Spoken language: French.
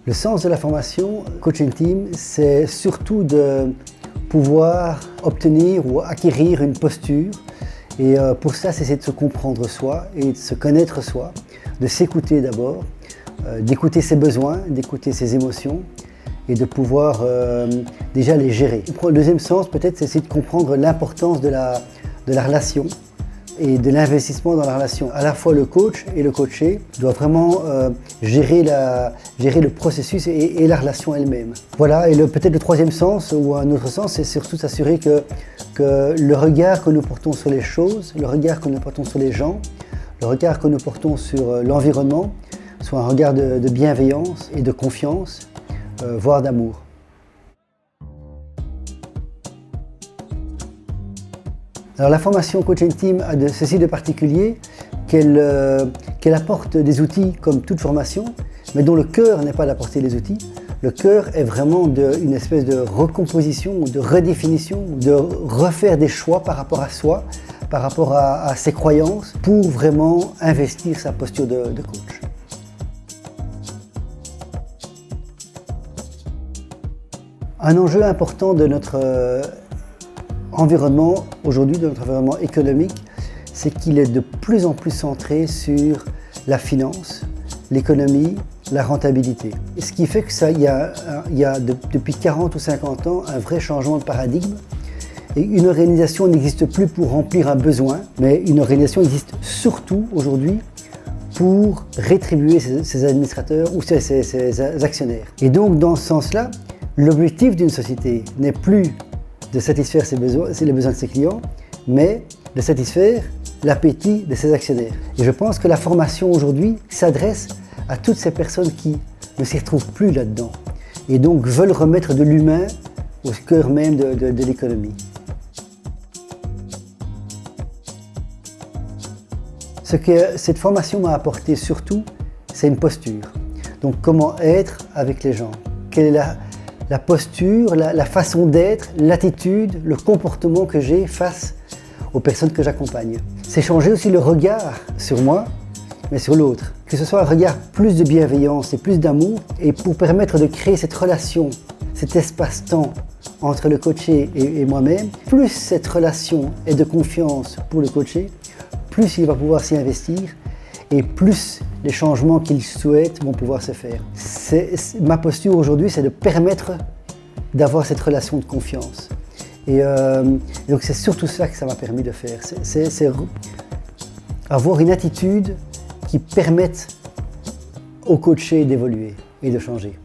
Le sens de la formation Coaching Team, c'est surtout de pouvoir obtenir ou acquérir une posture. Et pour ça, c'est de se comprendre soi et de se connaître soi, de s'écouter d'abord, d'écouter ses besoins, d'écouter ses émotions et de pouvoir déjà les gérer. Le deuxième sens, peut-être, c'est de comprendre l'importance de la relation et de l'investissement dans la relation. À la fois le coach et le coaché doivent vraiment gérer le processus et la relation elle-même. Voilà, et peut-être le troisième sens, ou un autre sens, c'est surtout s'assurer que le regard que nous portons sur les choses, le regard que nous portons sur les gens, le regard que nous portons sur l'environnement, soit un regard de bienveillance et de confiance, voire d'amour. Alors la formation Coaching Team a ceci de particulier qu'elle apporte des outils comme toute formation, mais dont le cœur n'est pas d'apporter les outils. Le cœur est vraiment une espèce de recomposition, de redéfinition, de refaire des choix par rapport à soi, par rapport à ses croyances, pour vraiment investir sa posture de coach. Un enjeu important de notre environnement aujourd'hui, de notre environnement économique, c'est qu'il est de plus en plus centré sur la finance, l'économie, la rentabilité. Ce qui fait qu'il y a depuis 40 ou 50 ans un vrai changement de paradigme. Et une organisation n'existe plus pour remplir un besoin, mais une organisation existe surtout aujourd'hui pour rétribuer ses administrateurs ou ses actionnaires. Et donc dans ce sens-là, l'objectif d'une société n'est plus de satisfaire les besoins de ses clients, mais de satisfaire l'appétit de ses actionnaires. Et je pense que la formation aujourd'hui s'adresse à toutes ces personnes qui ne s'y retrouvent plus là-dedans et donc veulent remettre de l'humain au cœur même de l'économie. Ce que cette formation m'a apporté surtout, c'est une posture. Donc comment être avec les gens? Quelle est la posture, la façon d'être, l'attitude, le comportement que j'ai face aux personnes que j'accompagne. C'est changer aussi le regard sur moi, mais sur l'autre. Que ce soit un regard plus de bienveillance et plus d'amour, et pour permettre de créer cette relation, cet espace-temps entre le coaché et moi-même, plus cette relation est de confiance pour le coaché, plus il va pouvoir s'y investir, et plus les changements qu'il souhaite vont pouvoir se faire. Ma posture aujourd'hui, c'est de permettre d'avoir cette relation de confiance. Et donc c'est surtout ça que ça m'a permis de faire. C'est avoir une attitude qui permette au coaché d'évoluer et de changer.